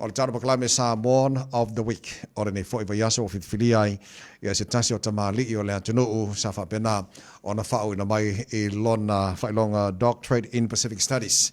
o le tano pakalame Samoan of the Week. O le nei fo iwa yaso o whitwhili ai ia se tasi o tamali i o le atunuu sa whapena o na whao ina mai i lona whailonga Doctorate in Pacific Studies.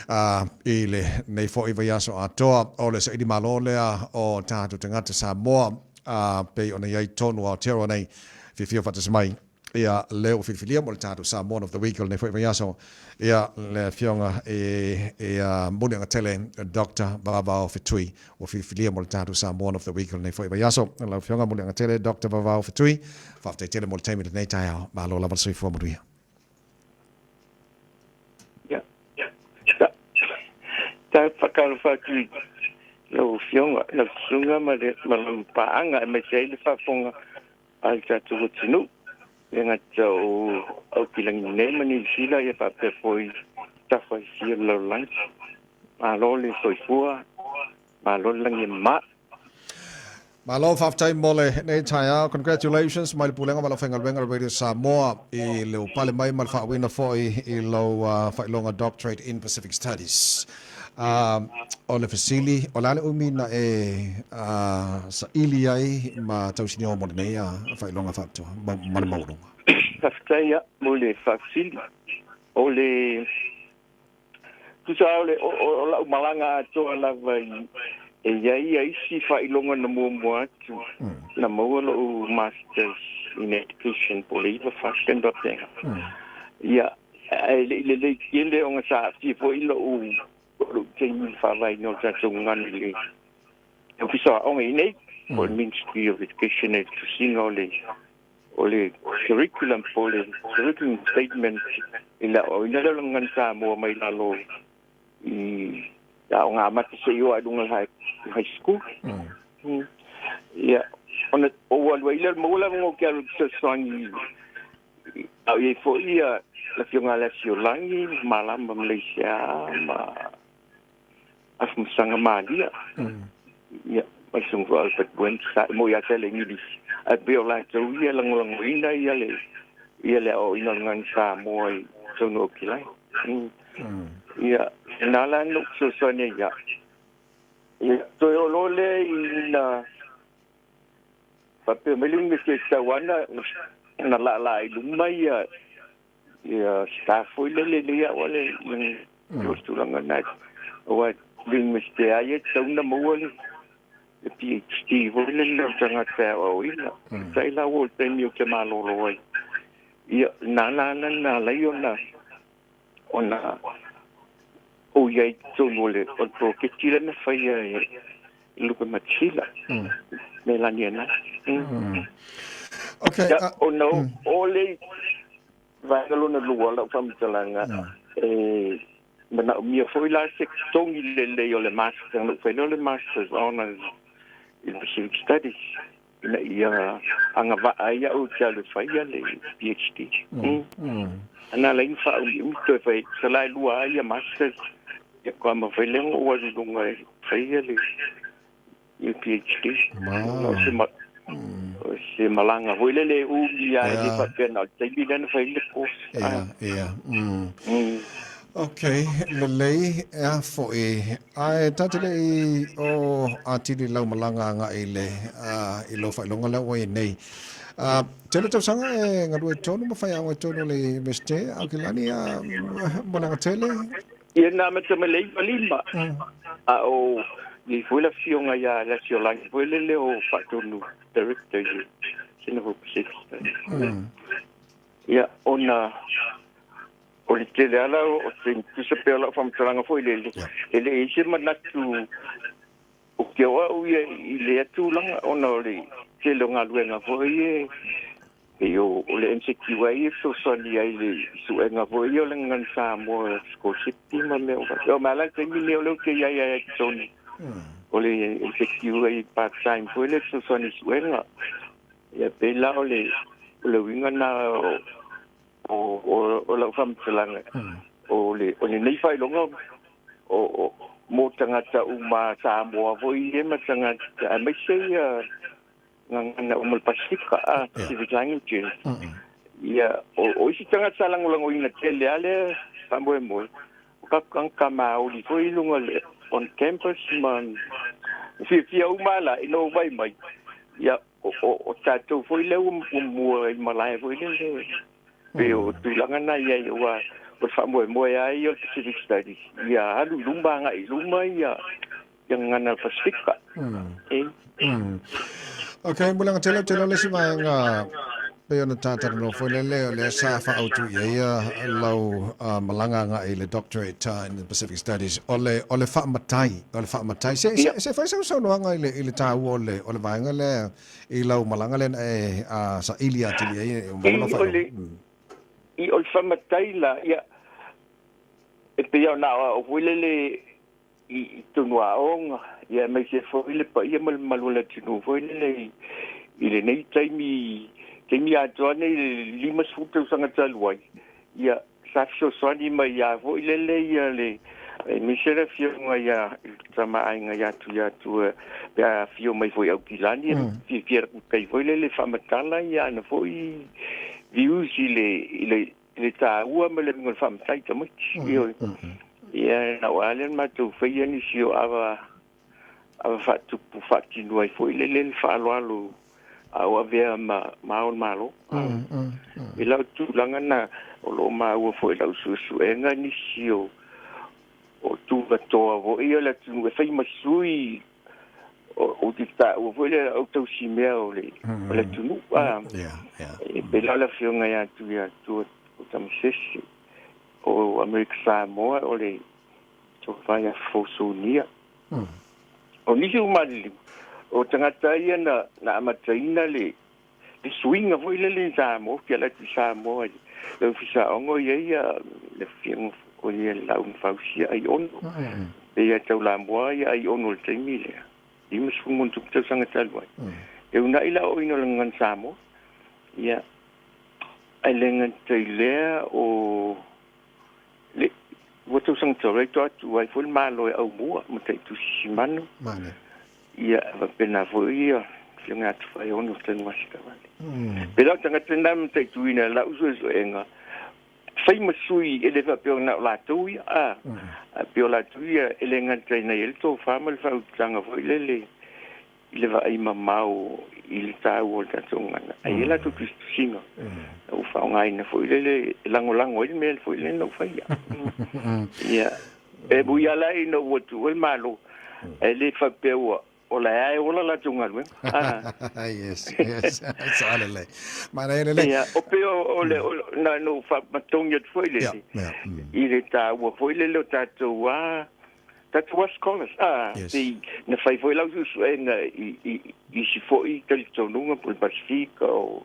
I le nei fo iwa yaso atoa o le sa idi malo lea o tātu tangata Samoa pe o na iai tonu o Aotearoa nei whiwhio whatasmai. Ia leo whiwhilia mo le tātu Samoan of the Week o le nei fo iwa yaso ia le fionga Muliagatele Dr. Vavao Fetui o whiwhilia mo le tātu Samoan of the Week o le nei fo iwa yaso le fionga Muliagatele Dr. Vavao Fetui whaftai tele mo le taimi le nei tai au malo lava sui fua moruia. Ta whakalawhaki lau fionga, lau sunga ma lau paanga e me sei le whafonga ai tātu o tinu. E ngata au kilangi nema ni sila e pape poi tawhai sia lau langi. Ma lo le soifua, ma lo langi ma. Malo whaftai mole nei tai au. Congratulations mai le pulenga ma lau whengalwenga Radio Samoa i leo pale mai ma le whaawina foi i lau whailonga Doctorate in Pacific Studies. O le fasili o lale umina sa ili ai ma tausini o mone nei a whailonga whaptua ma le maurunga. Whaftaia mo le fasili o le tusa o lau malanga atoa lava e iai ai si whailonga na mua atu na maua lau Masters in Education po le iwa whakenda tenga. Ia le kiele o ngā sa fo ilo ke Tavai no tātou ngani le ofisa o nei o Ministry of Education e tusinga o le curriculum po le curriculum statement ila o ina le ngan Samoa mai lalo i o ngā mati se iwa dunga high school ia ona o walwa mola mo ke al sangi au e fo ia la fionga la fiolangi malamba Malaysia ma asum sanga malia ya masung val pet buen sa mo ya tele ngidis at biola to ia lang ina ia le o ina ngan sa mo so no kilai ya nala no so ne ya to lo le ina pape meling ke tawana na la lumai ya staff le ya wale yo tulanga na o Ling mesti ayat tahun na mawali PhD wala na sangat sa awila sa ilaw tenyo ke maloloy ya nalanan na layon na ona o yai tolole o proketila na faya lupa machila melania na okay no ole vangalo na luwala pamtalanga Mana mia foi la secção le o le master no foi le masters honors in Pacific Studies na ia anga va ia o talo fai le PhD ana la infa o to foi sala lua ia masters ia como foi le o dunga fai le PhD se malanga foi le o ia e fa pena te bidan foi le course Okay, lelei fo ai tatele o atili lau malanga nga ile i lo whailonga lau ai nei. Tele tau sanga ngadua tonu mawhai awa tonu le meste au ki lani Muliagatele? Ia nā mata malei palima. O i fuila fionga ia la siolangi fuile le o whatonu director i Singapore Pacific. Ia ona o le tele ala o te tusa pēla whamtaranga fo i lele. Ele e se manatu o ke oa uia i le atulanga ona o le tele o ngā luenga fo i e o le MCQA e so sani ai le suenga fo i o le ngan Samoa scholarship ma meo. O malang te mi leo leo ke iai ai toni. O le MCQA part-time fo i le so sani suenga. Ia pēla o le winga na o la whamtalanga o le nei whailonga o mo tangata uma Samoa voi e ma tangata a mai sei ngana umal Pasifika Pacific Language ia o isi tangata salangulango ina tele ale Samoa mo ka kama o li foi lunga on campus man fia umala ino vai mai ya o tato foi le mo malai foi le pero tulanga na ya wa o fa mo ya yo Pacific Studies ya alu lumba nga iluma ya yang ngana Pacific ka okay Muliagatele le si mai nga pe ona tata no foi le sa fa autu ya lau malanga nga ile doctorate in the Pacific Studies ole fa matai se fa so no nga ile ta ole vai nga le I lau malanga le sa ilia tili mo fa I ol fa matai la ya e pe ya na o fulele I tunwa onga ya me se foi le pa ia malula tinu foi le ile nei taimi a tone lima suta sanga talwai ya safso swani mai ya foi le ya le mi sera fio ya tama ainga ya tu ya fio mai foi au kilani fi kai foi le famatala ya na foi viusi le ta ua me le ngol famtai tamo yo ya na walen ma tu fai ni sio ava fatu fati noi foi le fa lo awa vea maon malo ila tu langa na o lo ma ua foi la susu enga ni sio o tu va toa vo ia la tu fai masui o dita o foi le o tau simeo le tu nu pe la fionga ya tu o tamsesi o Amerika Samoa o le Tavai fosonia o nisi umali o tangata ia na amataina le swinga foi le Samoa kia la tu Samoa le fisa ongo ia le fiong o ia la fausia ai ono e ia tau la moa ia ai ono le taimile I musumun tu tau sanga talwai e una ila o ino langan Samoa ia ai lengan tailea o le wotu sang director atu ai ful malo au mua mutai tu simano mane ia va pena foi fianga tu fai ono ten wasika vale pero tanga tenda mutai tu ina la uso enga fai masui ele va pe na la tu a pe la tu ele ngan tena el to famal fa tanga foi le va ai mamau il ta o ta tonga ai la tu singa o fa ngai na foi le lango il mel foi le no fai ya e buia la no wotu el malo ele fa pe o la ai o la tonga yes salale ma le ya o pe o le na no fa matonga foi le il ta o foi le lo ta wa that's what scholars the na fai foi lau su enga I si foi tal tonunga por Pacifica o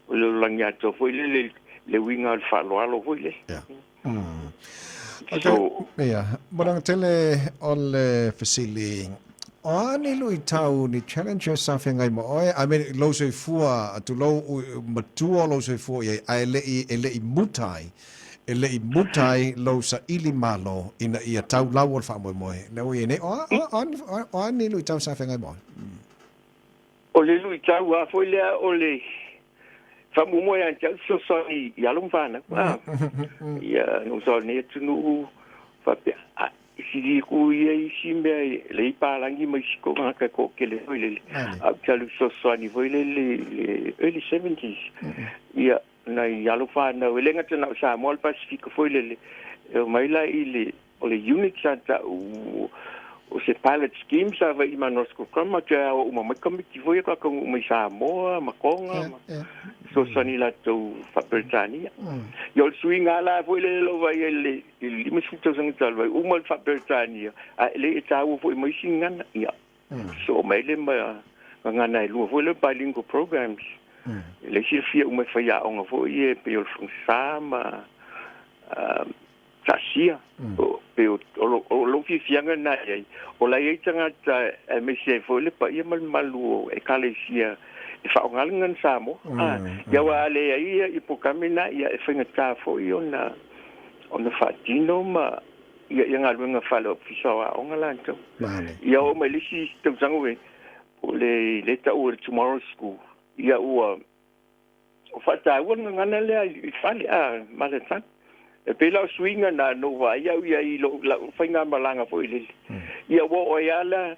lo langato foi le winga al falo foi le okay Muliagatele ole fasili ani lui tau ni challenge something ai mo I mean lo so fua tu lo matua lo so fua ai le mutai ele I mutai lo sa ili malo ina ia tau lau fa mo na we ne o ni lui tau sa fenga mo o le lui tau a foi le o le fa mo ya so ya lo fa na ya no so ne tunu fa pe si di ku ye si me le pa langi mai ko ka ko ke le a talu so ni foi le early 70s ya na yalo fa na welenga tena sa mol Pacific foi le mai la ile o le unit santa o se pilot scheme sa va I manosco kama ka o ma komiti foi ka ko mai sa mo makonga so sani la to fa Britania yo swing ala foi le lo vai le mi suto sang talvai o mal fa Britania le ta o foi mai singan ya so mai le ma ngana lu foi le bilingual programs le fia uma faia onga foi pe o sama tasia pe o lo fianga na o la tanga me se foi le pa ia malu e kalesia e fa ngalngan samo ya wa le I po kamina ya e fenga ta foi ona fatino ma ya ngalnga falo fisawa onga lanto ya o me lisi tu sangwe o le ta o tomorrow school ia o fata won ngana le I fali malatan e pe la swinga na no va ia I lo la fainga malanga fo ile ia wo ala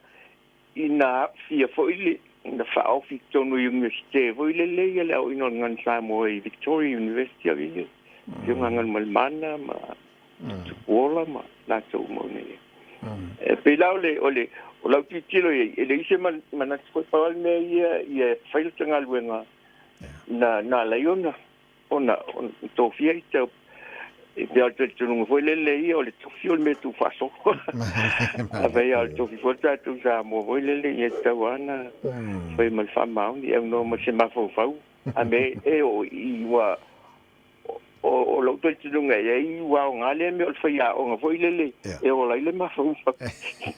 ina fia fo ile na fa ofi tonu university fo ile le ia la ino ngan Samoa Victoria University ile yung ngan malmana ma wala ma la so mo ne e pe la ole o la titilo ele ise man ko pa me ia fail tanga luenga na la yona ona to fia ite e pe alto tunu foi lele o le to fio me tu faso ave alto fi forta tu sa mo foi lele e tawana foi mal fama ni eu no mo se ma fo fau a me e o iwa o lo to tunu e iwa o ngale me o foi a o foi lele e o la ile ma fo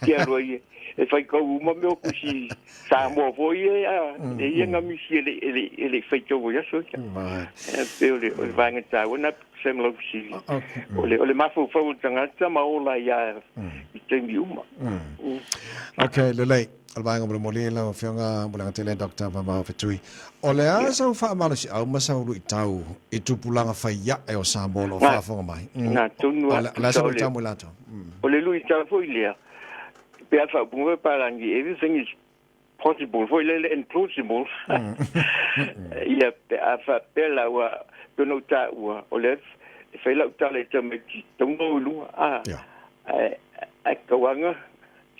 ki a roi e fai ko uma me o kusi sa mo foi e nga mi si ele fai to ya so e pe o vanga ta una semlo kusi ole ma fo tanga ma ola ya I tengi uma okay lele alvanga mo le la fionga Muliagatele Dr. Vavao Fetui ole a sa fa malo si au ma sa lu tau I tupulanga fai ya e o Samoa lo fa fonga mai na tunu la sa ta mo lato ole lu tau foi le pe fa bu parangi everything is possible foi le impossible ia pe fa pe la wa no ta wa ole fai la ta le te me tongo lu a kawanga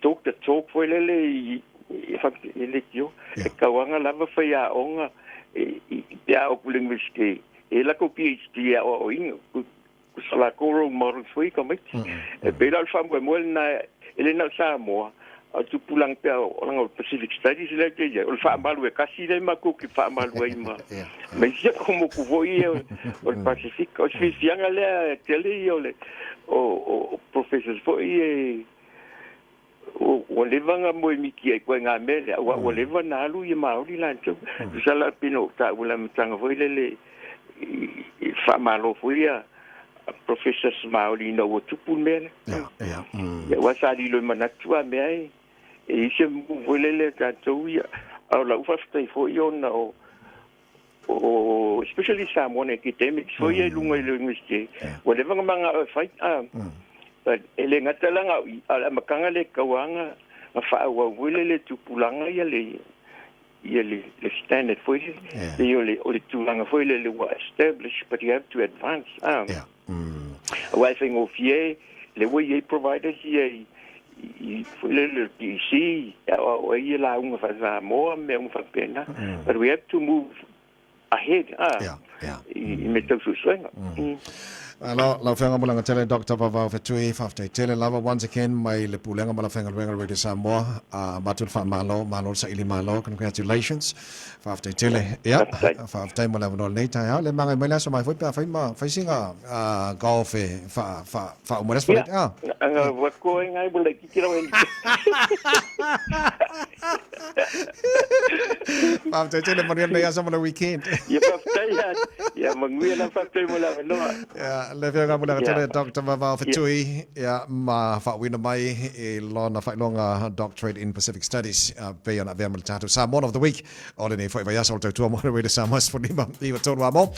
tok the talk foi le fa ele kio kawanga la va fai a onga ia o linguistics e la ko PhD o ingo ku sala ko model foi comme e pe la fa mo na ele na Samoa a tu pulang pe o Pacific Studies le ke o fa malu e kasi le ma ko ki fa malu e ma me se como ku voi o Pacific o fi fianga le tele o professors foi o levanga mo mi ki ko nga mele o leva na lu I ma o la tu sala pino ta ula mtanga foi le fa malu foi professor Maori no o tupu mele ya wasali lo manatua me e se volele ka toia au la ufa stai fo io na o especially Samoan academics fo ia lunga linguistics whatever manga fight but ele ngatalanga ala makanga le kawanga fa wa volele tupulanga ia le standard fo ia le tulanga fo le wa establish but you have to advance well thing of ye le way ye providers ye le DC o ye la un fa Samoa me un fa pena but we have to move ahead me tau su swinga la fenga Muliagatele Dr. Vavao Fetui fafte tele lava once again mai le pulenga mala fenga wenga radio Samoa matul fa malo sa ili malo congratulations fafte tele fafte mala no neita ya le manga mai la so mai foi pa fai singa golf fa umas fa wa ko ngai bula ki kira wen fafte tele mariana ya sama weekend ya fafte ya mangui na fafte mala no le fenga Muliagatele Dr. Vavao Fetui ma fa wina mai e lona fa longa doctorate in Pacific Studies pe ona ve mal tatu Samoan of the week ole ne foi vai asol tu mo re de Samoa for lima i tonu amo